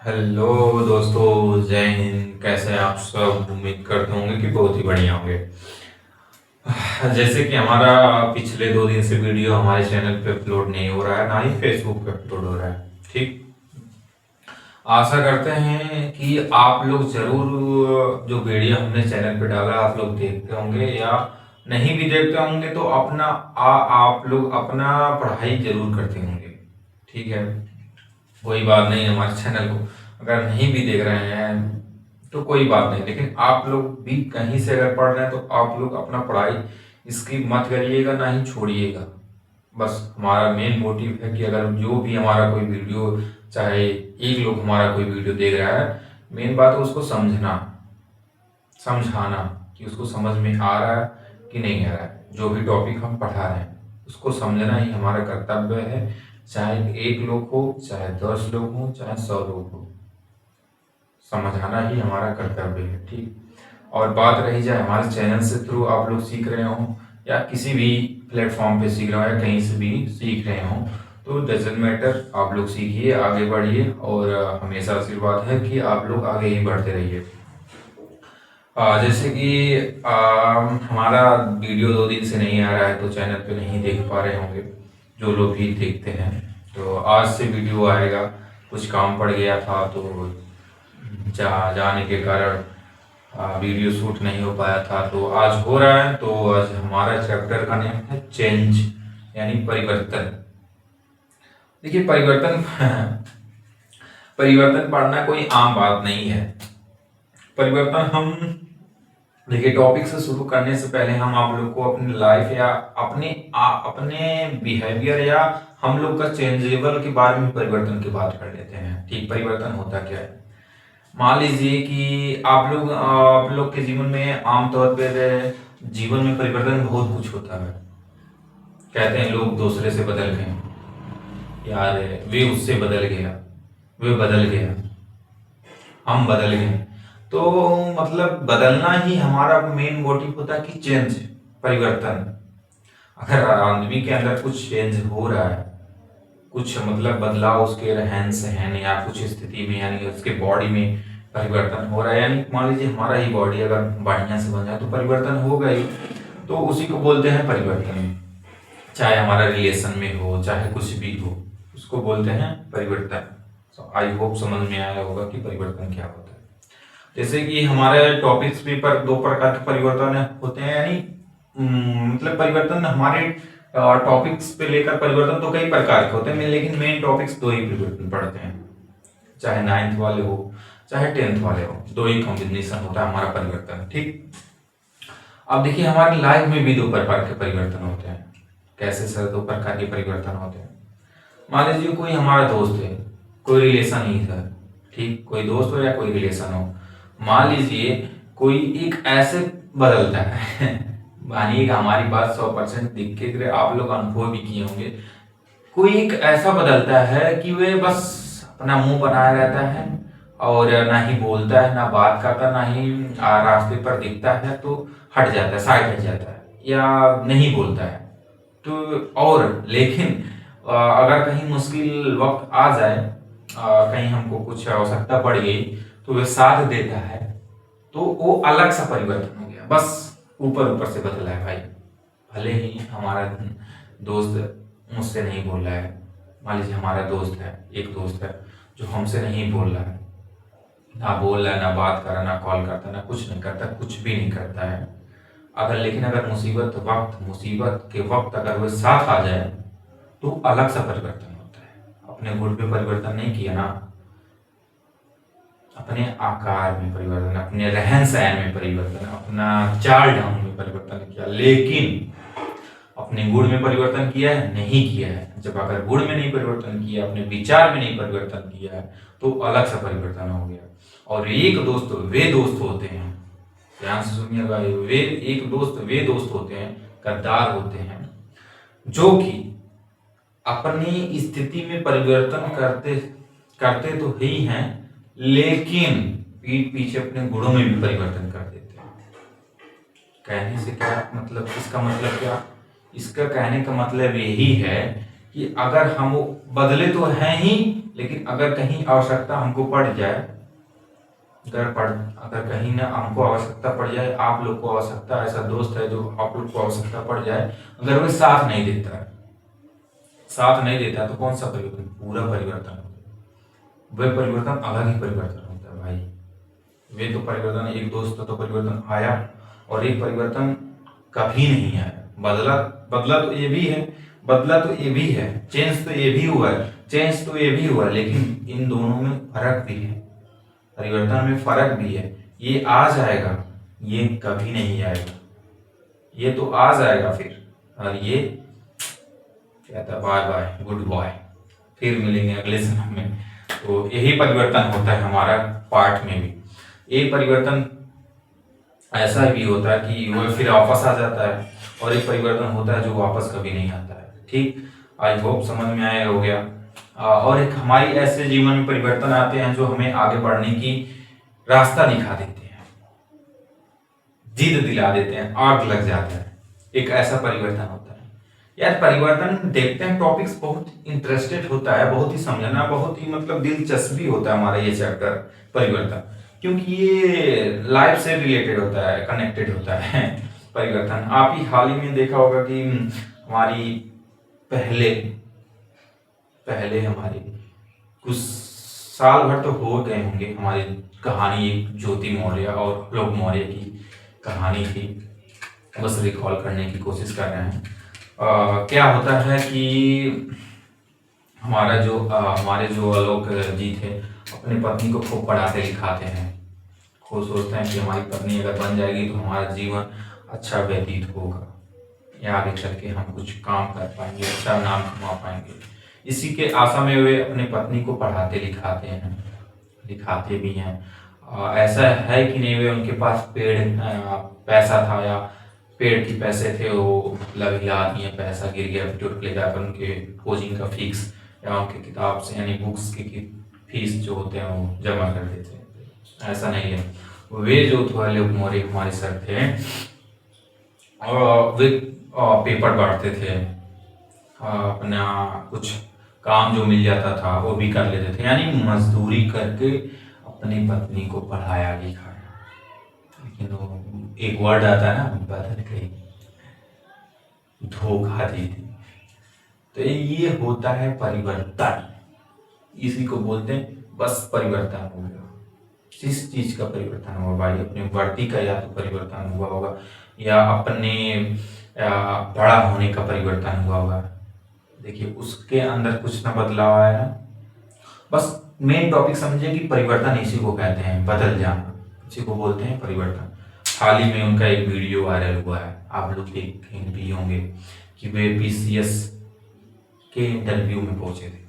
Hello दोस्तों, जय हिंद। कैसे हैं आप सब? उम्मीद करते होंगे कि बहुत ही बढ़िया होंगे। जैसे कि हमारा पिछले 2 दिन से वीडियो हमारे चैनल पे अपलोड नहीं हो रहा है, ना ही फेसबुक पे अपलोड हो रहा है। ठीक। आशा करते हैं कि आप लोग जरूर जो वीडियो हमने चैनल पे डाला आप लोग देखते होंगे, या नहीं भी देखते होंगे तो आप लोग अपना पढ़ाई जरूर करते होंगे। ठीक है। कोई बात नहीं, हमारे चैनल को अगर नहीं भी देख रहे हैं तो कोई बात नहीं, लेकिन आप लोग भी कहीं से अगर पढ़ रहे हैं तो आप लोग अपना पढ़ाई इसकी मत करिएगा, ना ही छोड़िएगा। बस हमारा मेन मोटिव है कि अगर जो भी हमारा कोई वीडियो, चाहे एक लोग हमारा कोई वीडियो देख रहा है, मेन बात है उसको समझना, समझाना कि उसको समझ में आ रहा है कि नहीं आ रहा है। जो भी टॉपिक हम पढ़ा रहे हैं उसको समझना ही हमारा कर्तव्य है। चाहे एक लोग हो, चाहे 10 लोग हो, चाहे 100 लोग हो, समझाना ही हमारा कर्तव्य है। ठीक। और बात रही जाए हमारे चैनल से थ्रू आप लोग सीख रहे हो, या किसी भी प्लेटफॉर्म पे सीख रहे हो, या कहीं से भी सीख रहे हो, तो डजेंट मैटर, आप लोग सीखिए, आगे बढ़िए, और हमेशा आशीर्वाद है कि आप लोग आगे ही बढ़ते रहिए। जैसे कि हमारा वीडियो 2 दिन से नहीं आ रहा है तो चैनल पे नहीं देख पा रहे होंगे जो लोग भी देखते हैं। तो आज से वीडियो आएगा। कुछ काम पड़ गया था तो जाने के कारण वीडियो शूट नहीं हो पाया था, तो आज हो रहा है। तो आज हमारा चैप्टर का नेम है चेंज, यानी परिवर्तन। देखिए, परिवर्तन परिवर्तन पढ़ना कोई आम बात नहीं है। परिवर्तन हम, देखिए, टॉपिक से शुरू करने से पहले हम आप लोग को अपनी लाइफ या अपने बिहेवियर या हम लोग का चेंजेबल के बारे में, परिवर्तन की बात कर लेते हैं। ठीक। परिवर्तन होता क्या है? मान लीजिए कि आप लोग के जीवन में आमतौर पर जीवन में परिवर्तन बहुत कुछ होता है। कहते हैं लोग दूसरे से बदल गए, यार वे उससे बदल गया, वे बदल गया, हम बदल गए। तो मतलब बदलना ही हमारा मेन मोटिव होता है कि चेंज, परिवर्तन। अगर आदमी के अंदर कुछ चेंज हो रहा है, कुछ मतलब बदलाव उसके रहन सहन या कुछ स्थिति में, यानी उसके बॉडी में परिवर्तन हो रहा है, यानी मान लीजिए हमारा ही बॉडी अगर बढ़िया से बन जाए तो परिवर्तन होगा ही। तो उसी को बोलते हैं परिवर्तन। चाहे हमारा रिलेशन में हो, चाहे कुछ भी हो, उसको बोलते हैं परिवर्तन। आई होप समझ में आया होगा कि परिवर्तन क्या होता है। जैसे कि हमारे टॉपिक्स पे पर 2 प्रकार के परिवर्तन होते हैं, यानी मतलब परिवर्तन हमारे टॉपिक्स पे लेकर परिवर्तन तो कई प्रकार के होते हैं, लेकिन मेन टॉपिक्स 2 ही परिवर्तन पढ़ते हैं। चाहे 9th वाले हो, चाहे 10th वाले हो, 2 ही कॉम्बिनेशन होता है हमारा परिवर्तन। ठीक। अब देखिए, हमारी लाइफ में भी 2 प्रकार के परिवर्तन होते हैं। कैसे सर 2 प्रकार के परिवर्तन होते हैं? मान लीजिए कोई हमारा दोस्त है, कोई रिलेशन ही है। ठीक। कोई दोस्त हो या कोई रिलेशन हो, मान लीजिए कोई एक ऐसे बदलता है मानिएगा हमारी बात 100% दिख के आप लोग अनुभव भी किए होंगे। कोई एक ऐसा बदलता है कि वे बस अपना मुंह बनाया रहता है, और ना ही बोलता है, ना बात करता, ना ही रास्ते पर दिखता है तो हट जाता है, साइड हट जाता है, या नहीं बोलता है। तो और लेकिन अगर कहीं मुश्किल वक्त आ जाए, कहीं हमको कुछ आवश्यकता पड़ गई, तो वह साथ देता है। तो वो अलग सा परिवर्तन हो गया, बस ऊपर ऊपर से बदला है भाई। भले ही हमारा दोस्त मुझसे नहीं बोल रहा है, मान लीजिए हमारा दोस्त है, एक दोस्त है जो हमसे नहीं बोल रहा है, ना बोल रहा है, ना बात कर रहा है, ना कॉल करता है, ना कुछ नहीं करता, कुछ भी नहीं करता है। लेकिन अगर मुसीबत के वक्त अगर वह साथ आ जाए तो अलग सा परिवर्तन होता है। अपने मूड पे परिवर्तन नहीं किया ना, अपने आकार में परिवर्तन, अपने रहन सहन में परिवर्तन, अपना चाल ढंग में परिवर्तन किया, लेकिन अपने गुण में परिवर्तन किया है? नहीं किया है। जब अगर गुण में नहीं परिवर्तन किया, अपने विचार में नहीं परिवर्तन किया है, तो अलग सा परिवर्तन हो गया। और एक दोस्त वे दोस्त होते हैं, ध्यान से सुनिएगा, वे दोस्त होते हैं, गद्दार होते हैं, जो कि अपनी स्थिति में परिवर्तन करते करते तो ही हैं, लेकिन पीठ पीछे अपने गुणों में भी परिवर्तन कर देते हैं। कहने से क्या मतलब, इसका मतलब क्या? इसका कहने का मतलब यही है कि अगर हम बदले तो हैं ही, लेकिन अगर कहीं आवश्यकता हमको पड़ जाए, अगर कहीं ना हमको आवश्यकता पड़ जाए, आप लोग को आवश्यकता, ऐसा दोस्त है जो आप लोग को आवश्यकता पड़ जाए, अगर वह साथ नहीं देता है, तो कौन सा परिवर्तन? पूरा परिवर्तन होता है। वह परिवर्तन अलग ही परिवर्तन होता है भाई। वे तो परिवर्तन, एक दोस्त तो परिवर्तन आया, और एक परिवर्तन कभी नहीं आया। बदला बदला तो ये भी है, चेंज तो ये भी हुआ है, लेकिन इन दोनों में फर्क भी है, परिवर्तन में फर्क भी है। ये आ जाएगा, ये कभी नहीं आएगा। ये तो आ जाएगा फिर, और ये कहता बाय बाय, गुड बाय, फिर मिलेंगे अगले जन्म में। तो यही परिवर्तन होता है हमारा पार्ट में भी। एक परिवर्तन ऐसा भी होता है कि वो फिर वापस आ जाता है, और एक परिवर्तन होता है जो वापस कभी नहीं आता है। ठीक, आई होप समझ में आया हो गया। और एक हमारी ऐसे जीवन में परिवर्तन आते हैं जो हमें आगे बढ़ने की रास्ता दिखा देते हैं, जिद दिला देते हैं, आग लग जाता है। एक ऐसा परिवर्तन होता है यार। परिवर्तन देखते हैं, टॉपिक्स बहुत इंटरेस्टेड होता है, बहुत ही समझना, बहुत ही मतलब दिलचस्पी होता है हमारा ये चैप्टर परिवर्तन, क्योंकि ये लाइफ से रिलेटेड होता है, कनेक्टेड होता है परिवर्तन। आप ही हाल ही में देखा होगा कि हमारी पहले पहले हमारी कुछ साल भर तो हो गए होंगे, हमारी कहानी एक ज्योति मौर्य और लोक मौर्य की कहानी थी, बस रिकॉल करने की कोशिश कर रहे हैं। क्या होता है कि हमारे जो आलोक जी थे, अपनी पत्नी को खूब पढ़ाते लिखाते हैं, खूब सोचते हैं कि हमारी पत्नी अगर बन जाएगी तो हमारा जीवन अच्छा व्यतीत होगा, या आगे चल के हम कुछ काम कर पाएंगे, अच्छा नाम कमा पाएंगे। इसी के आशा में वे अपनी पत्नी को पढ़ाते लिखाते हैं, लिखाते भी हैं। ऐसा है कि नहीं वे उनके पास पैसा था, या पेड़ की पैसे थे, वो मतलब हिला दिए, पैसा गिर गया, टूट ले जाकर उनके कोचिंग का फीस या उनके किताब से यानी बुक्स की फीस जो होते हैं वो जमा कर देते। ऐसा नहीं है। वे जो थोड़े मौर्य हमारे सर थे, और वे पेपर बांटते थे, अपना कुछ काम जो मिल जाता था वो भी कर लेते थे, यानी मजदूरी करके अपनी पत्नी को पढ़ाया लिखाया। लेकिन वो एक वर्ड आता है ना, बदल गई, धोखा दी थी। तो ये होता है परिवर्तन, इसी को बोलते हैं बस परिवर्तन हो गया। किस चीज का परिवर्तन हुआ भाई? अपनी वर्दी का या तो परिवर्तन हुआ होगा, या अपने बड़ा होने का परिवर्तन हुआ होगा। देखिए उसके अंदर कुछ ना बदलाव आया ना। बस मेन टॉपिक समझिए कि परिवर्तन इसी को कहते हैं, बदल जाना, इसी को बोलते हैं परिवर्तन। हाल ही में उनका एक वीडियो वायरल हुआ है, आप लोग देखे भी होंगे, कि वे पीसीएस के इंटरव्यू में पहुंचे थे।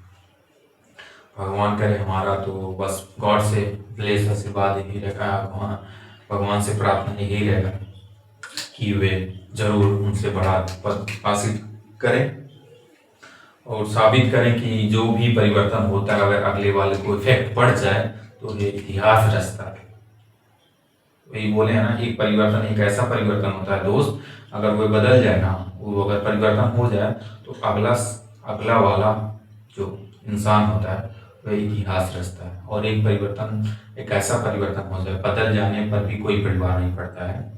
भगवान करे हमारा तो बस गॉड से ब्लेस आशीर्वाद यही रहेगा, भगवान से प्रार्थना यही रहेगा कि वे जरूर उनसे बड़ा पद हासिल करें, और साबित करें कि जो भी परिवर्तन होता है अगर अगले वाले को इफेक्ट पड़ जाए तो ये इतिहास रचता है। वही बोले हैं ना, एक परिवर्तन एक ऐसा परिवर्तन होता है दोस्त, अगर वो बदल जाए ना, वो अगर परिवर्तन हो जाए तो अगला वाला जो इंसान होता है वह इतिहास रचता है। और एक परिवर्तन एक ऐसा परिवर्तन हो जाए, बदल जाने पर भी कोई परवाह नहीं पड़ता है,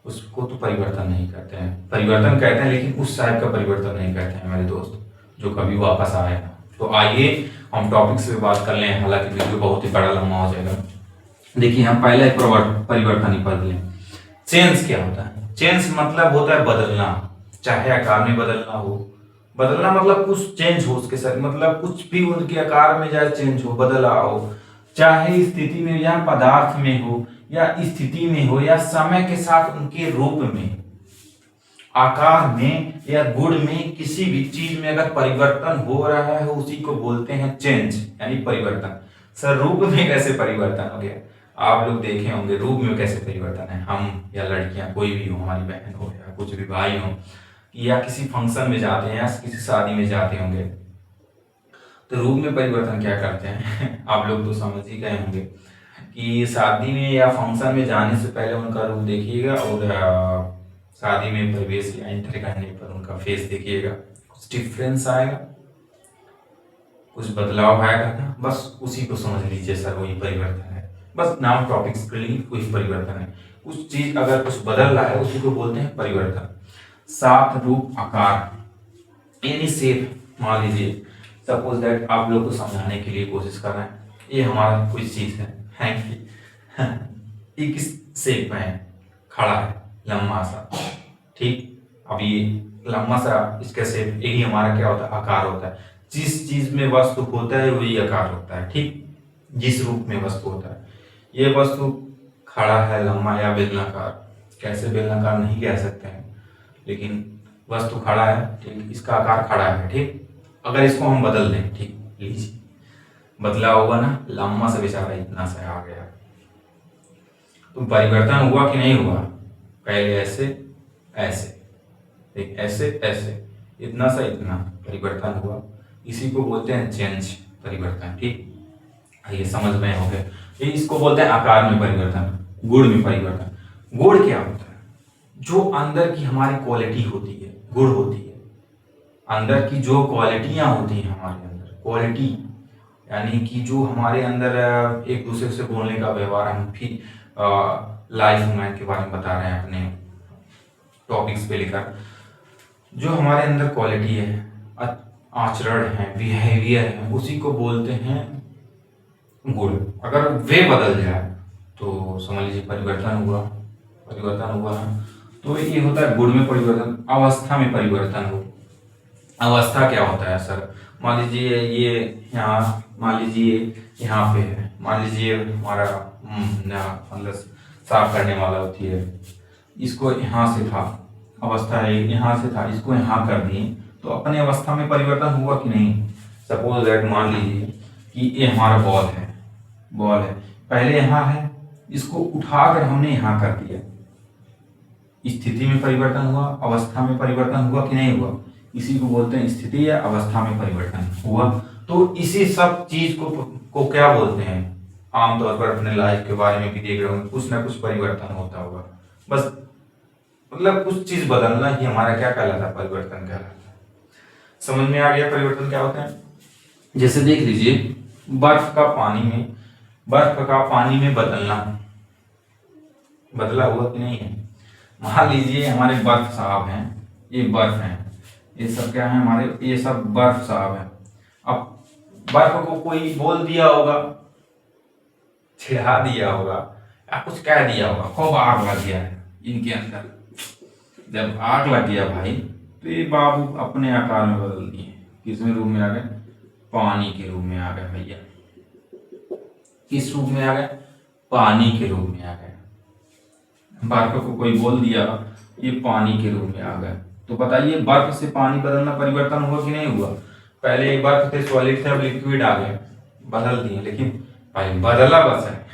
उसको तो परिवर्तन नहीं कहते हैं। परिवर्तन कहते हैं लेकिन उस टाइप का परिवर्तन नहीं कहते हैं मेरे दोस्त, जो कभी वापस आए ना। तो आइए हम टॉपिक्स पे बात कर लें, हालांकि वीडियो बहुत ही बड़ा लंबा हो जाएगा। देखिए हम पहले परिवर्तन ही पढ़ लें। चेंज क्या होता है? चेंज मतलब होता है बदलना, चाहे आकार में बदलना हो, बदलना मतलब कुछ चेंज हो उसके साथ, मतलब कुछ भी उनके आकार में जाए चेंज हो, बदला हो, चाहे स्थिति में या पदार्थ में हो, या स्थिति में हो, या समय के साथ उनके रूप में, आकार में या गुण में, किसी भी चीज में अगर परिवर्तन हो रहा है उसी को बोलते हैं चेंज, यानी परिवर्तन। सर रूप में कैसे परिवर्तन हो गया? आप लोग देखे होंगे रूप में कैसे परिवर्तन है। हम या लड़कियां कोई भी हो, हमारी बहन हो या कुछ भी भाई हो, या किसी फंक्शन में जाते हैं या किसी शादी में जाते होंगे, तो रूप में परिवर्तन क्या करते हैं आप लोग तो समझ ही गए होंगे कि शादी में या फंक्शन में जाने से पहले उनका रूप देखिएगा, और शादी में प्रवेश या एंटर करने पर उनका फेस देखिएगा, कुछ डिफरेंस आएगा। कुछ बदलाव आएगा ना, बस उसी को समझ लीजिए सर वही परिवर्तन है। बस नाम टॉपिक्स के लिए वही परिवर्तन है। कुछ चीज अगर कुछ बदल रहा है उसी को बोलते हैं परिवर्तन। सात रूप आकार यानी शेप। मान लीजिए सपोज दैट आप लोग को समझाने के लिए कोशिश कर रहे हैं, ये हमारा कुछ चीज है कि ये किस शेप में है, खड़ा है लंबा सा, ठीक। अब ये लंबा सा इसका शेप, यही हमारा क्या होता है, आकार होता है। जिस चीज में वस्तु होता है वही आकार होता है, ठीक। जिस रूप में वस्तु होता है, ये वस्तु खड़ा है लंबा या बेलनाकार, कैसे बेलनाकार नहीं कह सकते हैं, लेकिन वस्तु खड़ा है, ठीक, इसका आकार खड़ा है, ठीक। अगर इसको हम बदल दें, ठीक, लीजिए बदला होगा ना, लंबा से बेचारा इतना सा आ गया, तो परिवर्तन हुआ कि नहीं हुआ। पहले ऐसे ऐसे, ठीक, ऐसे ऐसे, इतना सा इतना, परिवर्तन हुआ। इसी को बोलते हैं चेंज, परिवर्तन, ठीक। ये समझ में हो गया। ये इसको बोलते हैं आकार में परिवर्तन, गुण में परिवर्तन। गुण क्या होता है, जो अंदर की हमारी क्वालिटी होती है, गुण होती है। अंदर की जो क्वालिटियां होती हैं हमारे अंदर, क्वालिटी यानी कि जो हमारे अंदर एक दूसरे से बोलने का व्यवहार, हम फिर लाइफ में के बारे में बता रहे हैं अपने टॉपिक्स पे लेकर, जो हमारे अंदर क्वालिटी है, आचरण है, बिहेवियर है, उसी को बोलते हैं गुण। अगर वे बदल जाए तो समझ लीजिए परिवर्तन हुआ, परिवर्तन हुआ ना, तो ये होता है गुण में परिवर्तन। अवस्था में परिवर्तन हो, अवस्था क्या होता है सर, मान लीजिए ये यहाँ, मान लीजिए यहाँ पे है, मान लीजिए हमारा मतलब साफ करने वाला होती है, इसको यहाँ से था, अवस्था है यहाँ से था, इसको यहाँ कर दिए, तो अपने अवस्था में परिवर्तन हुआ कि नहीं। सपोज दैट मान लीजिए कि ये हमारा बॉल है, बॉल है, पहले यहाँ है, इसको उठाकर हमने यहाँ कर दिया, स्थिति में परिवर्तन हुआ, अवस्था में परिवर्तन हुआ कि नहीं हुआ। इसी को बोलते हैं स्थिति या अवस्था में परिवर्तन हुआ। तो इसी सब चीज को क्या बोलते हैं, आमतौर पर अपने लाइफ के बारे में भी देख रहे होंगे, कुछ ना कुछ परिवर्तन होता होगा। बस मतलब कुछ चीज बदलना ही हमारा क्या कहलाता है, परिवर्तन कहलाता है। समझ में आ गया परिवर्तन क्या होता है। जैसे देख लीजिए बर्फ का पानी में, बर्फ का पानी में बदलना, बदला हुआ कि नहीं है। मान लीजिए हमारे बर्फ साहब हैं, ये बर्फ हैं, ये सब क्या है हमारे, ये सब बर्फ साहब है। अब बर्फ को कोई बोल दिया होगा, छिड़ा दिया होगा या कुछ कह दिया होगा, खूब आग लग गया है इनके अंदर। जब आग लग गया भाई, तो ये बाबू अपने आकार में बदल दिए, किसमें रूप में आ गए, पानी के रूप में आ गए भैया। किस रूप में आ गए, पानी के रूप में आ गए। बर्फ को कोई बोल दिया, ये पानी के रूप में आ गए। तो बताइए बर्फ से पानी बदलना परिवर्तन हुआ कि नहीं हुआ। पहले बर्फ थे, सॉलिड थे, अब लिक्विड आ गए, बदल दिए। लेकिन भाई बदला बस है,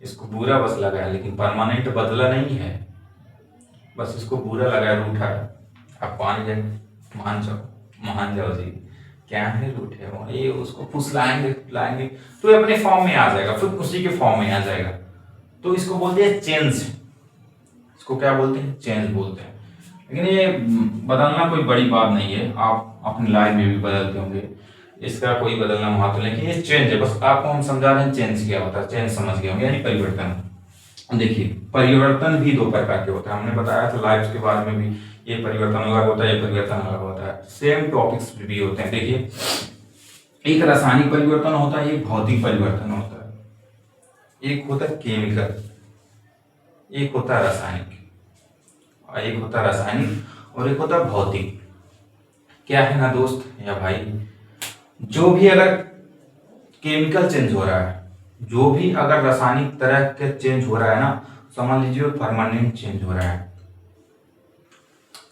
इसको बुरा बस लगा है, लेकिन परमानेंट बदला नहीं है, बस इसको बुरा लगा है, रूठा है। अब पानी जाए, मान जाओ जी क्या है, रूठे हो ये, उसको फुसलाएंगे फुसलाएंगे तो ये अपने फॉर्म में आ जाएगा, फिर उसी के फॉर्म में आ जाएगा। तो इसको बोलते हैं चेंज, इसको क्या बोलते हैं, चेंज बोलते हैं। लेकिन ये बदलना कोई बड़ी बात नहीं है, आप अपनी लाइफ में भी बदलते होंगे, इसका कोई बदलना महत्व नहीं, लेकिन ये चेंज है। बस आपको हम समझा रहे हैं चेंज क्या होता है, चेंज समझ गए होंगे, यानी परिवर्तन। देखिए परिवर्तन भी दो प्रकार के होते हैं, हमने बताया था लाइफ के बारे में भी, ये परिवर्तन अलग होता है, ये परिवर्तन अलग होता है, सेम टॉपिक्स भी होते हैं। देखिए एक रासायनिक परिवर्तन होता है, एक भौतिक परिवर्तन होता है। एक होता है केमिकल, एक होता है रासायनिक, एक होता है रासायनिक और एक होता है भौतिक। क्या है ना दोस्त या भाई, जो भी अगर केमिकल चेंज हो रहा है, जो भी अगर रासायनिक तरह के चेंज हो रहा है ना, समझ लीजिए परमानेंट चेंज हो रहा है,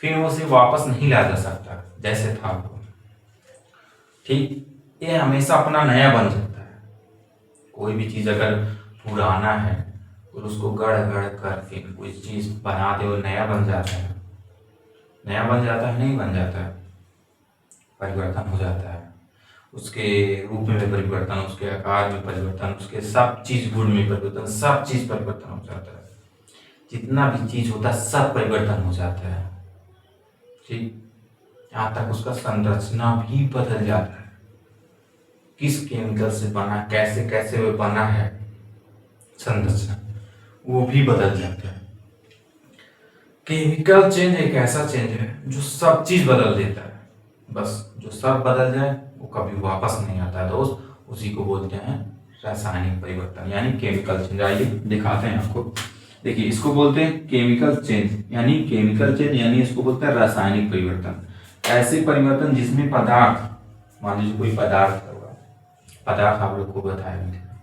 फिर उसे वापस नहीं ला जा सकता जैसे था वो, ठीक। ये हमेशा अपना नया बन सकता है। कोई भी चीज अगर पुराना है और उसको गढ़ गढ़ कर फिर कोई चीज बना दे और नया बन जाता है, नया बन जाता है, नहीं बन जाता है, परिवर्तन हो जाता है। उसके रूप में परिवर्तन, उसके आकार में परिवर्तन, उसके सब चीज गुण में परिवर्तन, सब चीज परिवर्तन हो जाता है। जितना भी चीज होता है सब परिवर्तन हो जाता है, ठीक। यहाँ तक उसका संरचना भी बदल जाता है। किस केमिकल से बना, कैसे कैसे वो बना है संरचना, वो भी बदल जाता है। केमिकल चेंज एक ऐसा चेंज है जो सब चीज बदल देता है। बस जो सब बदल जाए वो कभी वापस नहीं आता है दोस्त, उसी को बोलते हैं रासायनिक परिवर्तन यानी केमिकल चेंज। आइए दिखाते हैं आपको। देखिए इसको बोलते हैं केमिकल चेंज यानी इसको बोलते हैं रासायनिक परिवर्तन। ऐसे परिवर्तन जिसमें पदार्थ, मान लीजिए कोई पदार्थ होगा, पदार्थ आप लोग को बताया भी था,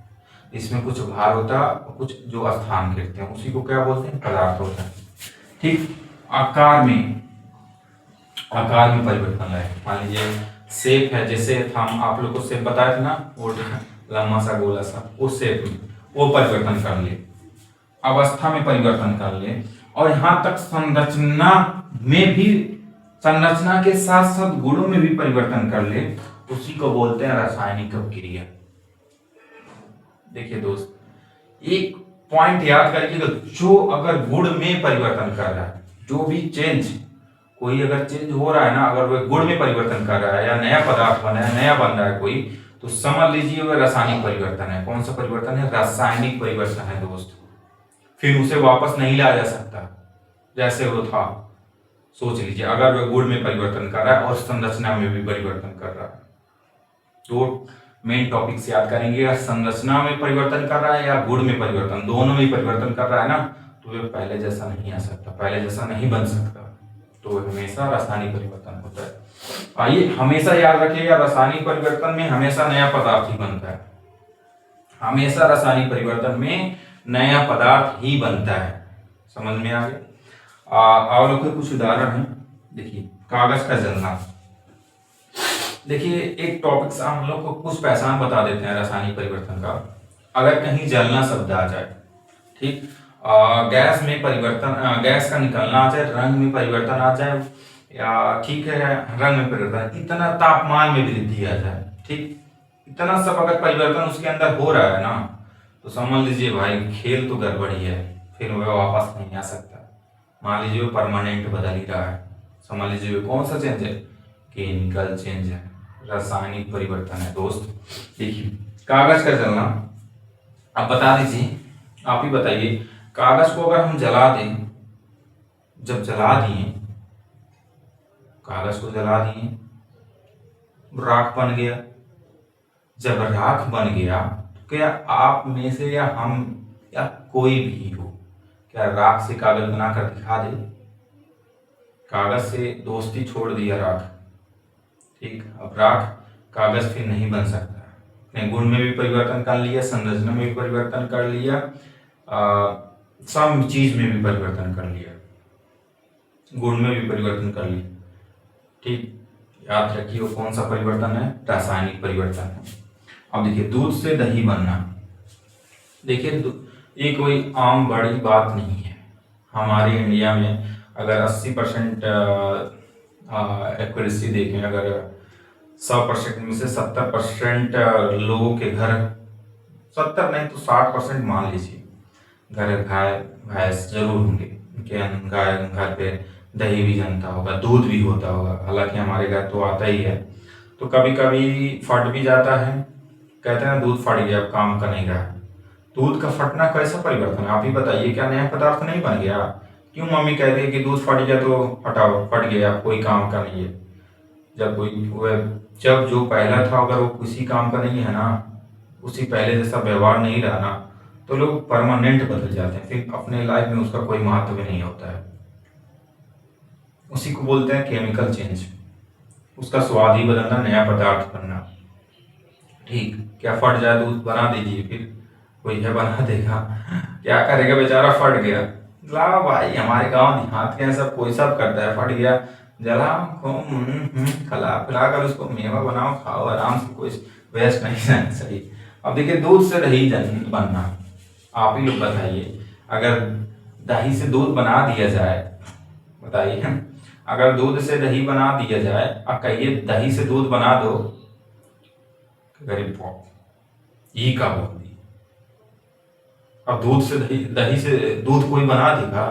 इसमें कुछ भार होता है और कुछ जो स्थान घेरते हैं उसी को क्या बोलते हैं, पदार्थ होता है। ठीक, आकार में परिवर्तन लाए। मान लीजिए शेप है, जैसे हम आप लोग को शेप बताया था ना, वो लंबा सा गोला सा, उस शेप में वो परिवर्तन कर ले, अवस्था में परिवर्तन कर ले, और यहाँ तक संरचना में भी, संरचना के साथ साथ गुणों में भी परिवर्तन कर ले, उसी को बोलते हैं रासायनिक अभिक्रिया। देखिए दोस्त, एक पॉइंट याद करिएगा, जो अगर गुण में परिवर्तन कर रहा है, जो भी चेंज, कोई अगर चेंज हो रहा है ना, अगर वह गुण में परिवर्तन कर रहा है या नया पदार्थ बना है, नया बन रहा है कोई, तो समझ लीजिए वह रासायनिक परिवर्तन है। कौन सा परिवर्तन है, रासायनिक परिवर्तन है दोस्त। फिर उसे वापस नहीं लाया जा सकता जैसे वो था। सोच लीजिए, अगर वह गुण में परिवर्तन कर रहा है और संरचना में भी परिवर्तन कर रहा है, तो मेन टॉपिक से याद करेंगे, या संरचना में परिवर्तन कर रहा है या गुण में परिवर्तन, दोनों में परिवर्तन कर रहा है ना, तो वह पहले जैसा नहीं आ सकता, पहले जैसा नहीं बन सकता, तो हमेशा रासायनिक परिवर्तन होता है। आइए हमेशा याद रखिएगा, रासायनिक परिवर्तन में हमेशा नया पदार्थ ही बनता है, हमेशा रासायनिक परिवर्तन में नया पदार्थ ही बनता है। समझ में आ गया। और लोग के कुछ उदाहरण हैं। देखिए कागज का जलना। देखिए एक टॉपिक से हम लोग को कुछ पहचान बता देते हैं रासायनिक परिवर्तन का। अगर कहीं जलना शब्द आ जाए, ठीक, गैस में परिवर्तन, गैस का निकलना आ जाए, रंग में परिवर्तन आ जाए, या ठीक है रंग में परिवर्तन, इतना तापमान में वृद्धि आ जाए, ठीक, इतना सब अगर परिवर्तन उसके अंदर हो रहा है ना, तो समझ लीजिए भाई खेल तो गड़बड़ी है, फिर वह वापस नहीं आ सकता। मान लीजिए वो परमानेंट बदल ही रहा है, समझ लीजिए कौन सा चेंज है, केमिकल चेंज है, रासायनिक परिवर्तन है दोस्त। देखिए कागज का जलना, आप बता दीजिए, आप ही बताइए, कागज को अगर हम जला दें, जब जला दिए, कागज को जला दिए, राख बन गया। जब राख बन गया तो क्या आप में से या हम या कोई भी हो, क्या राख से कागज बनाकर दिखा दे? कागज से दोस्ती छोड़ दिया राख, ठीक, अब राख कागज फिर नहीं बन सकता। अपने गुण में भी परिवर्तन कर लिया, संरचना में भी परिवर्तन कर लिया, सब चीज में भी परिवर्तन कर लिया, गुण में भी परिवर्तन कर लिया, ठीक। याद रखिए वो कौन सा परिवर्तन है, रासायनिक परिवर्तन है। अब देखिए दूध से दही बनना। देखिए ये कोई आम बड़ी बात नहीं है। हमारे इंडिया में अगर 80% एक्यूरेसी देखें, अगर 100% में से 70% लोगों के घर, 70 नहीं तो 60% मान लीजिए, घर गाय भैंस जरूर होंगे, उनके गाय घर पे दही भी जमता होगा, दूध भी होता होगा। हालांकि हमारे घर तो आता ही है, तो कभी कभी फट भी जाता है, कहते हैं दूध फट गया, काम का नहीं रहा। दूध का फटना कैसा परिवर्तन है, आप ही बताइए, क्या नया पदार्थ नहीं बन गया? क्यों मम्मी कहती है कि दूध फट गया तो हटाओ, फट गया, कोई काम का नहीं है। जब जो पहला था अगर वो किसी काम का नहीं है ना, उसी पहले जैसा व्यवहार नहीं रहा ना, तो लोग परमानेंट बदल जाते हैं, फिर अपने लाइफ में उसका कोई महत्व नहीं होता है। उसी को बोलते हैं केमिकल चेंज, उसका स्वाद ही बदलना, नया पदार्थ बनना, ठीक। क्या फट जाए दूध, बना दीजिए, फिर कोई है बना देगा, क्या करेगा बेचारा, फट गया, ला भाई हमारे गांव देहात के सब कोई सब करता है, फट गया जला खिला पिला कर उसको मेवा बनाओ, खाओ आराम से, कोई वेस्ट नहीं जाना सही। अब देखिए दूध से दही बनना, आप ही लोग बताइए, अगर दही से दूध बना दिया जाए, बताइए अगर दूध से दही बना दिया जाए, अब कहिए दही से दूध बना दो, गरीब यही का बोल दी। अब दूध से दही से दूध कोई बना देगा?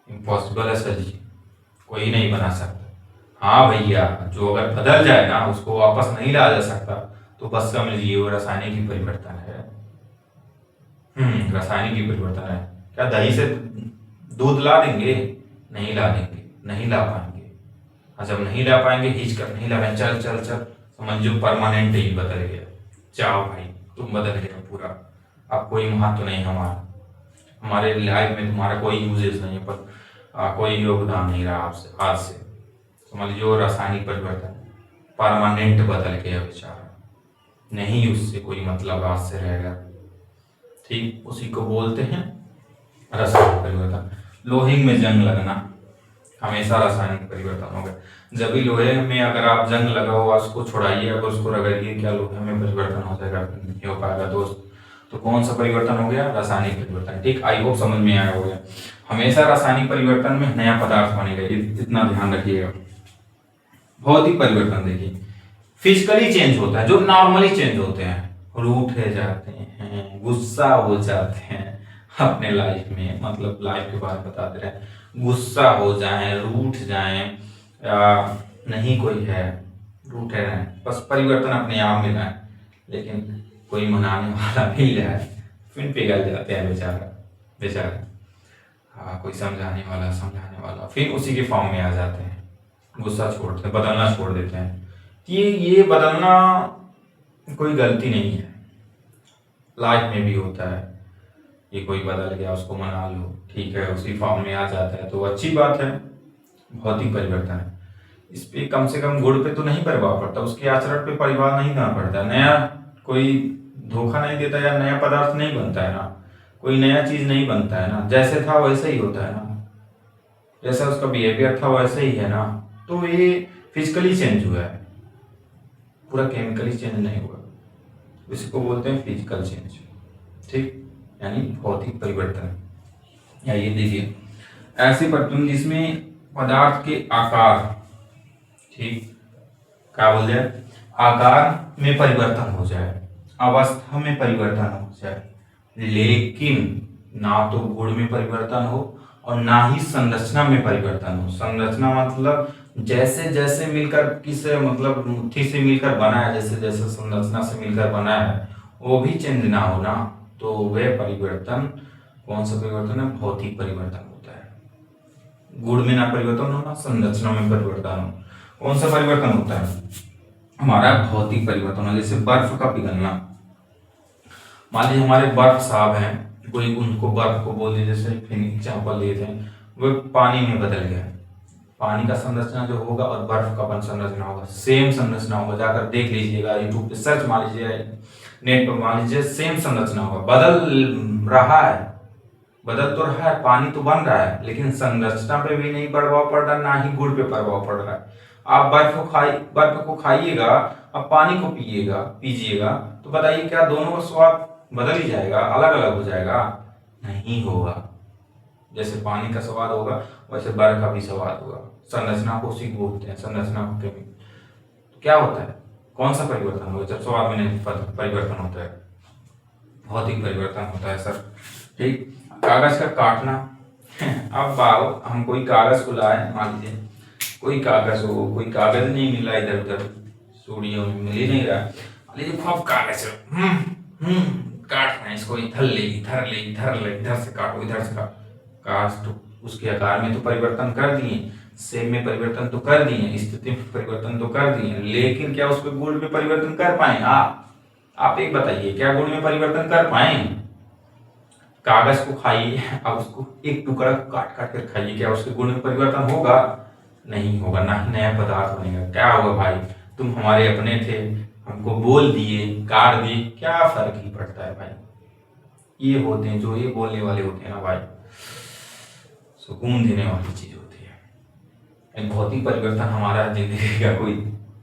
इम्पॉसिबल है सर जी, कोई नहीं बना सकता। हाँ भैया, जो अगर बदल जाए ना उसको वापस नहीं लाया जा सकता, तो बस समझ लीजिए वो रासायनिक ही परिवर्तन है। रासायनिक ही परिवर्तन है। क्या दही से दूध ला देंगे? नहीं ला देंगे, नहीं ला पाएंगे। और जब नहीं ला पाएंगे, हिच कर नहीं ला पाएंगे, चल चल चल, समझो परमानेंट ही बदल गया। जाओ भाई, तुम बदल गए पूरा, अब कोई महत्व नहीं हमारा, हमारे लाइफ में तुम्हारा कोई यूजेस नहीं है, पर कोई योगदान नहीं रहा आपसे आज से। समझ लीजिए रासायनिक परिवर्तन परमानेंट बदल गया बेचारा, नहीं उससे कोई मतलब आज से रहेगा। ठीक, उसी को बोलते हैं रासायनिक परिवर्तन। लोहे में जंग लगना हमेशा रासायनिक परिवर्तन होगा। जब भी लोहे में अगर आप जंग लगाओ, उसको छुड़ाइए, अगर उसको रगड़िए, क्या लोहे में परिवर्तन हो जाएगा? नहीं हो पाएगा दोस्त। तो कौन सा परिवर्तन हो गया? रासायनिक परिवर्तन। ठीक, आई होप समझ में आया होगा। हमेशा रासायनिक परिवर्तन में नया पदार्थ बनेगा, इतना ध्यान रखिएगा। भौतिक परिवर्तन देखिए फिजिकली चेंज होता है, जो नॉर्मली चेंज होते हैं, रूठे जाते हैं, गुस्सा हो जाते हैं अपने लाइफ में, मतलब लाइफ के बारे में बताते रहे, गुस्सा हो जाए, रूठ जाए, नहीं कोई है, रूठे रहे, बस परिवर्तन अपने आप मिला है, लेकिन कोई मनाने वाला मिल जाए फिर पिघल जाते हैं बेचारा बेचारा। कोई समझाने वाला फिर उसी के फॉर्म में आ जाते हैं, गुस्सा छोड़ते हैं, बदलना छोड़ देते हैं। ये बदलना कोई गलती नहीं है, लाइफ में भी होता है। ये कोई बदल गया, उसको मना लो, ठीक है, उसी फॉर्म में आ जाता है तो अच्छी बात है। भौतिक परिवर्तन है, इस पे कम से कम गुण पे तो नहीं प्रभाव पड़ता, उसके आचरण पे प्रभाव नहीं ना पड़ता, नया कोई धोखा नहीं देता या नया पदार्थ नहीं बनता है ना, कोई नया चीज नहीं बनता है ना, जैसे था वैसे ही होता है ना, जैसा उसका बिहेवियर था वैसे ही है ना। तो ये फिजिकली चेंज हुआ है, पूरा केमिकली चेंज नहीं हुआ, इसको बोलते हैं फिजिकल चेंज। ठीक, यानी भौतिक परिवर्तन। या ये देखिए ऐसे परिवर्तन जिसमें पदार्थ के आकार, ठीक, क्या बोल जाए, आकार में परिवर्तन हो जाए, अवस्था में परिवर्तन हो जाए, लेकिन ना तो गुण में परिवर्तन हो और ना ही संरचना में परिवर्तन हो। संरचना मतलब जैसे जैसे मिलकर किसे, मतलब मुट्ठी से मिलकर बना है, जैसे जैसे संरचना से मिलकर बना है, वो भी चेंज ना हो ना, तो वह परिवर्तन कौन सा परिवर्तन है? भौतिक परिवर्तन होता है। गुण में ना परिवर्तन हो ना संरचना में परिवर्तन हो, कौन सा परिवर्तन होता है? हमारा भौतिक परिवर्तन हो। जैसे बर्फ का पिघलना, मान लीजिए हमारे बर्फ साहब हैं, कोई उनको बर्फ को बोल दीजिए, जैसे एग्जाम्पल लेते हैं, वो पानी में बदल गया, पानी का संरचना जो होगा और बर्फ का संरचना होगा, सेम संरचना होगा, जाकर देख लीजिएगा, यूट्यूब पे सर्च मार लीजिए, नेट पर मान लीजिए, सेम संरचना होगा। बदल रहा है, बदल तो रहा है, पानी तो बन रहा है, लेकिन संरचना पे भी नहीं प्रभाव पड़ रहा, ना ही गुण पे प्रभाव पड़ रहा है। आप बर्फ को खाइएगा, अब पानी को पीजिएगा, तो बताइए क्या दोनों का स्वाद बदल ही जाएगा, अलग अलग हो जाएगा? नहीं होगा। जैसे पानी का स्वाद होगा वैसे बर्फ का भी स्वाद होगा। संरचना को उसी को बोलते हैं, संरचना को केमिकल। तो क्या होता है, कौन सा परिवर्तन होगा जब स्वाद में नहीं परिवर्तन होता है? भौतिक परिवर्तन होता है सर। ठीक, कागज का काटना अब हम कोई कागज को लाए, मान लीजिए कोई कागज हो, कोई कागज नहीं मिल रहा इधर उधर, स्टूडियो में मिल ही नहीं रहा, मान लीजिए खूब कागज काटना है इसको, इधर ले इधर से काटो, इधर से काट, तो उसके आकार में तो परिवर्तन कर दिए, शेप में परिवर्तन तो कर दिए, स्थिति में परिवर्तन तो कर दिए, लेकिन क्या उसके गुण में परिवर्तन कर पाए आप एक बताइए, क्या गुण में परिवर्तन कर पाए? कागज को खाइए, अब उसको एक टुकड़ा काट काट कर खाइए, क्या उसके गुण में परिवर्तन होगा? नहीं होगा, ना ही नया पदार्थ बनेगा। क्या होगा भाई, तुम हमारे अपने थे, हमको बोल दिए, काट दिए, क्या फर्क ही पड़ता है भाई। ये होते हैं जो ये बोलने वाले होते हैं ना भाई, सुकून देने वाली चीज होती है। एक भौतिक परिवर्तन हमारा जिंदगी का कोई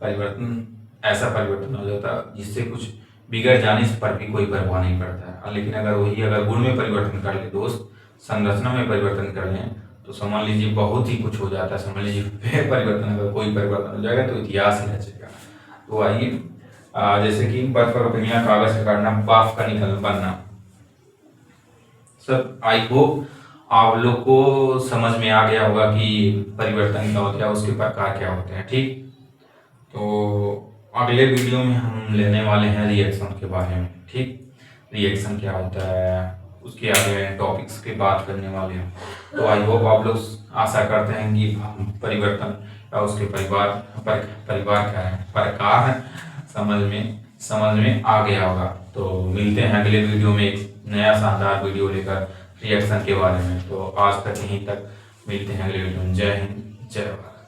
परिवर्तन, ऐसा परिवर्तन हो जाता है जिससे कुछ बिगड़ जाने पर भी कोई परवाह नहीं पड़ता है। लेकिन अगर गुण में परिवर्तन कर ले दोस्त, संरचना में परिवर्तन कर लें, तो समझ लीजिए बहुत ही कुछ हो जाता है। समझ लीजिए परिवर्तन, अगर कोई परिवर्तन हो जाएगा तो इतिहास ही रचेगा। तो आइए, जैसे कि बर्फ का पिघलना, कागज का काटना, बाफ का बनना, सब आई होप आप लोग को समझ में आ गया होगा कि परिवर्तन क्या होता है, उसके प्रकार क्या होते हैं। ठीक, तो अगले वीडियो में हम लेने वाले हैं रिएक्शन के बारे में। ठीक, रिएक्शन क्या होता है उसके आगे में टॉपिक्स की बात करने वाले हैं। तो आई होप आप लोग आशा करते हैं कि परिवर्तन या उसके परिवार क्या है प्रकार समझ में आ गया होगा। तो मिलते हैं अगले वीडियो में एक नया शानदार वीडियो लेकर रिएक्शन के बारे में। तो आज तक यहीं तक, मिलते हैं अगले वीडियो में। जय हिंद, जय भारत।